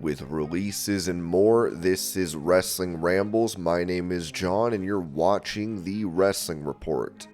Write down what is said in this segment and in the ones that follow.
with releases and more. This is Wrestling Rambles. My name is John, and you're watching the Wrestling Report.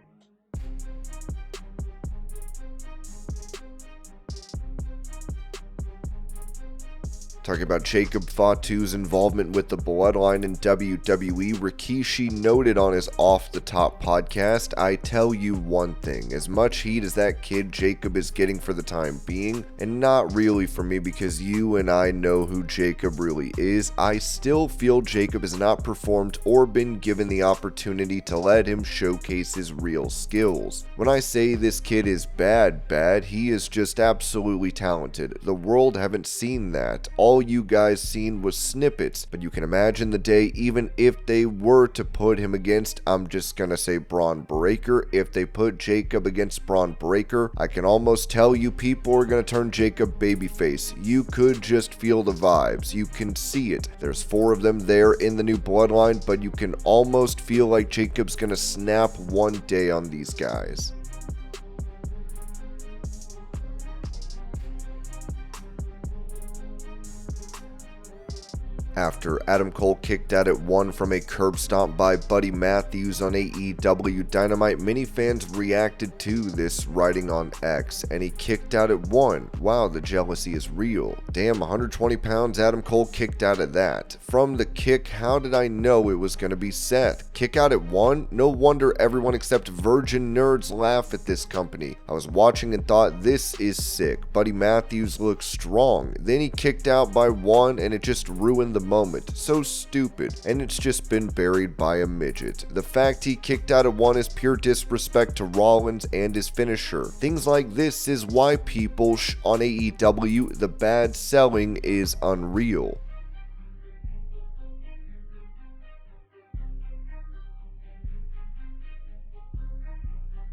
Talking about Jacob Fatu's involvement with the Bloodline in WWE, Rikishi noted on his Off the Top podcast, "I tell you one thing, as much heat as that kid Jacob is getting for the time being, and not really for me because you and I know who Jacob really is, I still feel Jacob has not performed or been given the opportunity to let him showcase his real skills. When I say this kid is bad, he is just absolutely talented. The world haven't seen that. All you guys seen was snippets, but you can imagine the day even if they were to put him against, I'm just gonna say Braun Breaker, if they put Jacob against Braun Breaker, I can almost tell you people are gonna turn Jacob babyface. You could just feel the vibes. You can see it. There's 4 of them there in the new Bloodline, but you can almost feel like Jacob's gonna snap one day on these guys." After Adam Cole kicked out at 1 from a curb stomp by Buddy Matthews on AEW Dynamite, many fans reacted to this writing on X, and he kicked out at 1. Wow, the jealousy is real. Damn, 120 pounds, Adam Cole kicked out at that. From the kick, how did I know it was going to be Seth? Kick out at 1? No wonder everyone except virgin nerds laugh at this company. I was watching and thought, this is sick. Buddy Matthews looks strong. Then he kicked out by 1 and it just ruined the moment. So stupid, and it's just been buried by a midget. The fact he kicked out at 1 is pure disrespect to Rollins and his finisher. Things like this is why people on AEW, the bad selling is unreal.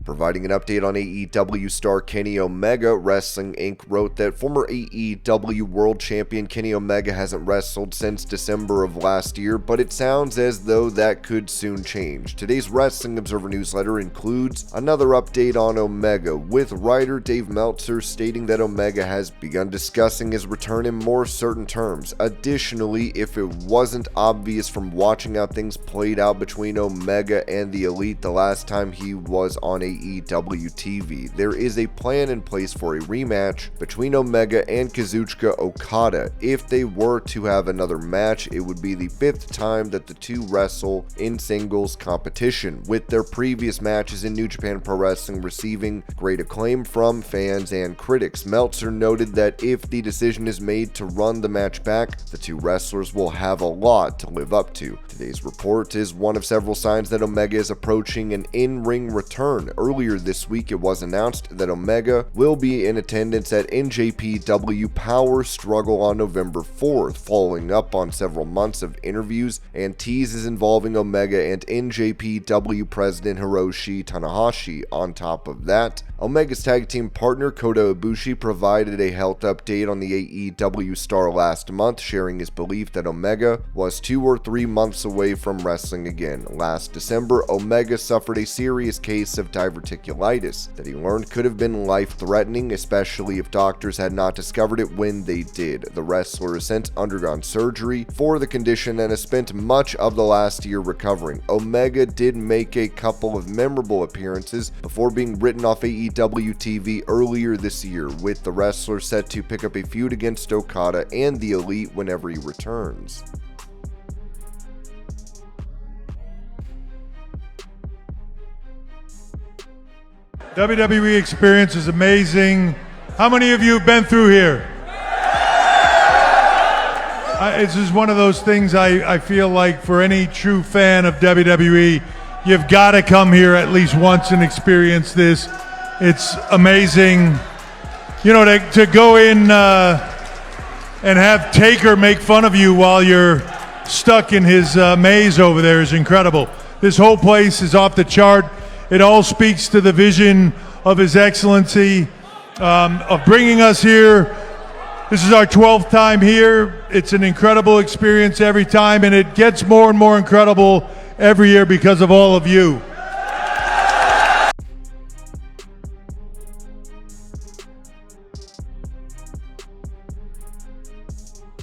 Providing an update on AEW star Kenny Omega, Wrestling Inc. wrote that former AEW World Champion Kenny Omega hasn't wrestled since December of last year, but it sounds as though that could soon change. Today's Wrestling Observer newsletter includes another update on Omega, with writer Dave Meltzer stating that Omega has begun discussing his return in more certain terms. Additionally, if it wasn't obvious from watching how things played out between Omega and the Elite the last time he was on AEW TV, there is a plan in place for a rematch between Omega and Kazuchika Okada. If they were to have another match, it would be the 5th time that the two wrestle in singles competition, with their previous matches in New Japan Pro Wrestling receiving great acclaim from fans and critics. Meltzer noted that if the decision is made to run the match back, the two wrestlers will have a lot to live up to. Today's report is one of several signs that Omega is approaching an in-ring return. Earlier this week, it was announced that Omega will be in attendance at NJPW Power Struggle on November 4th, following up on several months of interviews and teases involving Omega and NJPW President Hiroshi Tanahashi. On top of that, Omega's tag team partner Kota Ibushi provided a health update on the AEW star last month, sharing his belief that Omega was 2 or 3 months away from wrestling again. Last December, Omega suffered a serious case of diverticulitis that he learned could have been life-threatening, especially if doctors had not discovered it when they did. The wrestler has since undergone surgery for the condition and has spent much of the last year recovering. Omega did make a couple of memorable appearances before being written off AEW TV earlier this year, with the wrestler set to pick up a feud against Okada and the Elite whenever he returns. WWE experience is amazing. How many of you have been through here? It's just one of those things I feel like for any true fan of WWE, you've got to come here at least once and experience this. It's amazing. You know, to go in and have Taker make fun of you while you're stuck in his maze over there is incredible. This whole place is off the chart. It all speaks to the vision of His Excellency of bringing us here. This is our 12th time here. It's an incredible experience every time, and it gets more and more incredible every year because of all of you.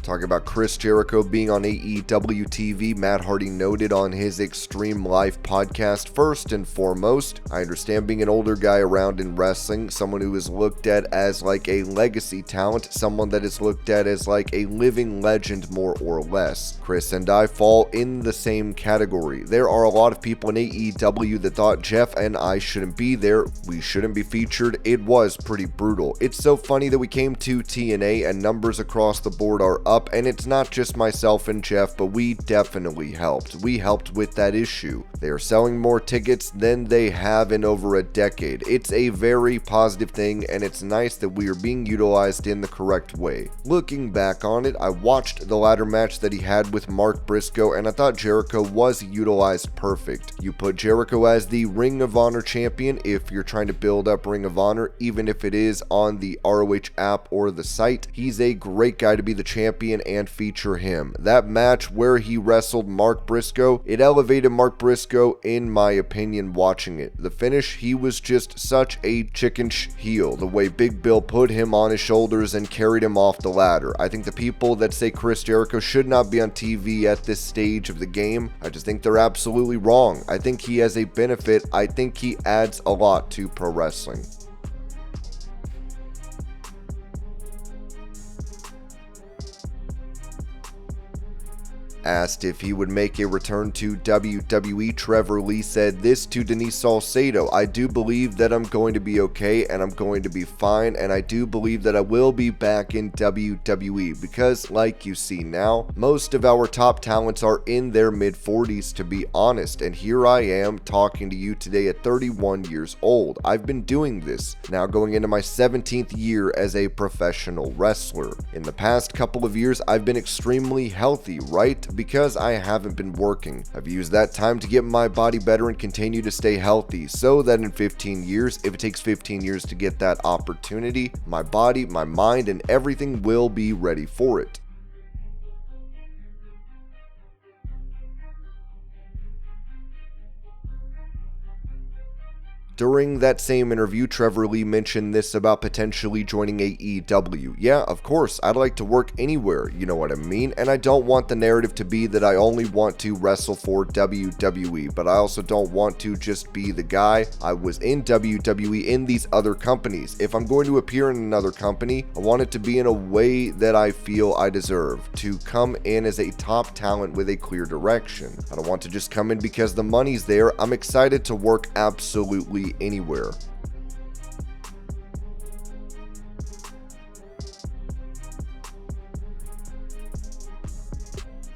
Talking about Chris Jericho being on AEW TV, Matt Hardy noted on his Extreme Life podcast, first and foremost, I understand being an older guy around in wrestling, someone who is looked at as like a legacy talent, someone that is looked at as like a living legend more or less. Chris and I fall in the same category. There are a lot of people in AEW that thought Jeff and I shouldn't be there, we shouldn't be featured. It was pretty brutal. It's so funny that we came to TNA and numbers across the board are up, and it's not just myself and Jeff, but we definitely helped. We helped with that issue. They are selling more tickets than they have in over a decade. It's a very positive thing, and it's nice that we are being utilized in the correct way. Looking back on it, I watched the ladder match that he had with Mark Briscoe, and I thought Jericho was utilized perfect. You put Jericho as the Ring of Honor champion if you're trying to build up Ring of Honor, even if it is on the ROH app or the site. He's a great guy to be the champion and feature him. That match where he wrestled Mark Briscoe, it elevated Mark Briscoe in my opinion watching it. The finish, he was just such a chicken heel. The way Big Bill put him on his shoulders and carried him off the ladder. I think the people that say Chris Jericho should not be on TV at this stage of the game, I just think they're absolutely wrong. I think he has a benefit. I think he adds a lot to pro wrestling. Asked if he would make a return to WWE, Trevor Lee said this to Denise Salcedo: I do believe that I'm going to be okay and I'm going to be fine, and I do believe that I will be back in WWE because, like you see now, most of our top talents are in their mid-40s, to be honest, and here I am talking to you today at 31 years old. I've been doing this, now going into my 17th year as a professional wrestler. In the past couple of years, I've been extremely healthy, right? Because I haven't been working. I've used that time to get my body better and continue to stay healthy so that in 15 years, if it takes 15 years to get that opportunity, my body, my mind, and everything will be ready for it. During that same interview, Trevor Lee mentioned this about potentially joining AEW. Yeah, of course, I'd like to work anywhere, you know what I mean? And I don't want the narrative to be that I only want to wrestle for WWE, but I also don't want to just be the guy. I was in WWE in these other companies. If I'm going to appear in another company, I want it to be in a way that I feel I deserve, to come in as a top talent with a clear direction. I don't want to just come in because the money's there. I'm excited to work absolutely anywhere.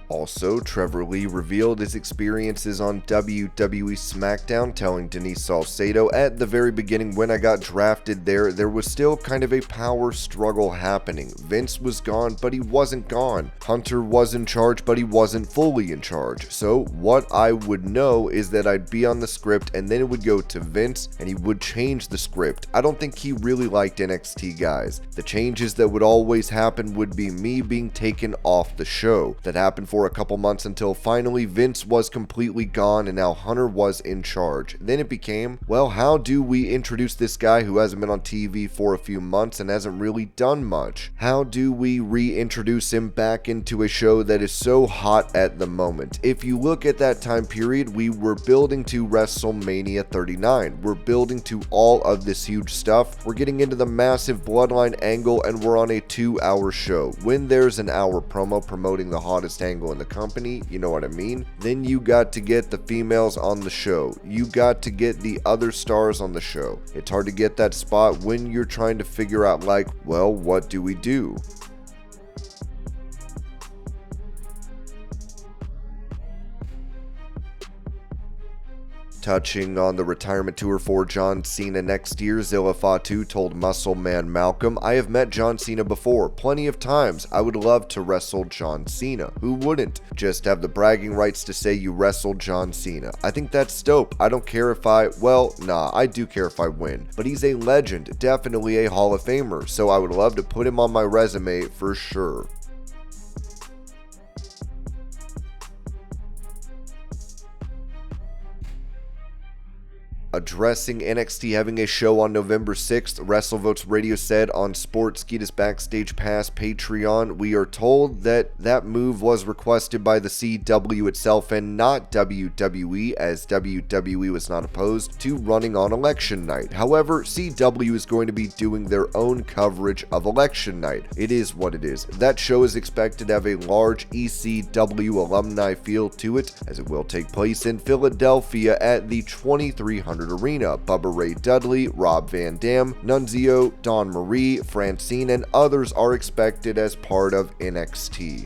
Also, Trevor Lee revealed his experiences on WWE Smackdown, telling Denise Salcedo, at the very beginning when I got drafted there was still kind of a power struggle happening. Vince was gone, but he wasn't gone. Hunter was in charge, but he wasn't fully in charge. So what I would know is that I'd be on the script and then it would go to Vince and he would change the script. I don't think he really liked NXT guys. The changes that would always happen would be me being taken off the show. That happened for a couple months until finally Vince was completely gone and now Hunter was in charge. Then it became, well, how do we introduce this guy who hasn't been on TV for a few months and hasn't really done much? How do we reintroduce him back into a show that is so hot at the moment? If you look at that time period, we were building to WrestleMania 39. We're building to all of this huge stuff. We're getting into the massive bloodline angle and we're on a 2-hour show. When there's an hour promo promoting the hottest angle in the company, you know what I mean? Then you got to get the females on the show. You got to get the other stars on the show. It's hard to get that spot when you're trying to figure out, like, well, what do we do? Touching on the retirement tour for John Cena next year, Zilla Fatu told Muscle Man Malcolm, I have met John Cena before, plenty of times. I would love to wrestle John Cena. Who wouldn't? Just have the bragging rights to say you wrestled John Cena. I think that's dope. I don't care if I do care if I win. But he's a legend, definitely a Hall of Famer, so I would love to put him on my resume for sure. Addressing NXT having a show on November 6th, WrestleVotes Radio said on Sportskeeda's Backstage Pass Patreon, we are told that that move was requested by the CW itself and not WWE, as WWE was not opposed to running on election night. However, CW is going to be doing their own coverage of election night. It is what it is. That show is expected to have a large ECW alumni feel to it, as it will take place in Philadelphia at the 2300 Arena. Bubba Ray Dudley, Rob Van Dam, Nunzio, Dawn Marie, Francine, and others are expected as part of NXT.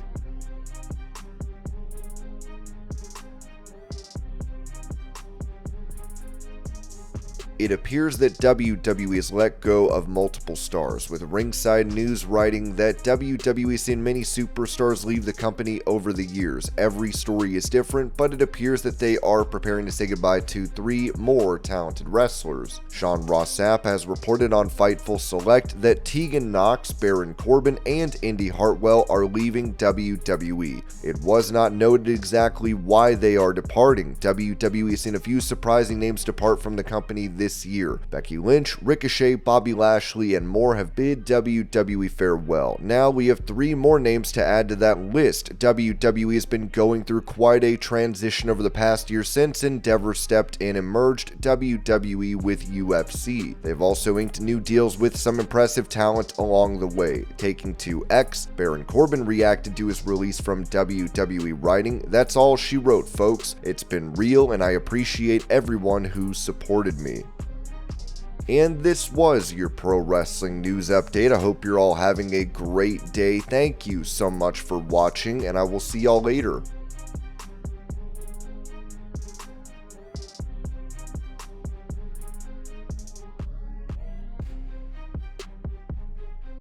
It appears that WWE has let go of multiple stars, with Ringside News writing that WWE has seen many superstars leave the company over the years. Every story is different, but it appears that they are preparing to say goodbye to 3 more talented wrestlers. Sean Ross Sapp has reported on Fightful Select that Tegan Knox, Baron Corbin, and Indy Hartwell are leaving WWE. It was not noted exactly why they are departing. WWE has seen a few surprising names depart from the company this year. Becky Lynch, Ricochet, Bobby Lashley, and more have bid WWE farewell. Now we have 3 more names to add to that list. WWE has been going through quite a transition over the past year since Endeavor stepped in and merged WWE with UFC. They've also inked new deals with some impressive talent along the way. Taking to X, Baron Corbin reacted to his release from WWE writing, "That's all she wrote, folks. It's been real and I appreciate everyone who supported me." And this was your pro wrestling news update. I hope you're all having a great day. Thank you so much for watching, and I will see y'all later.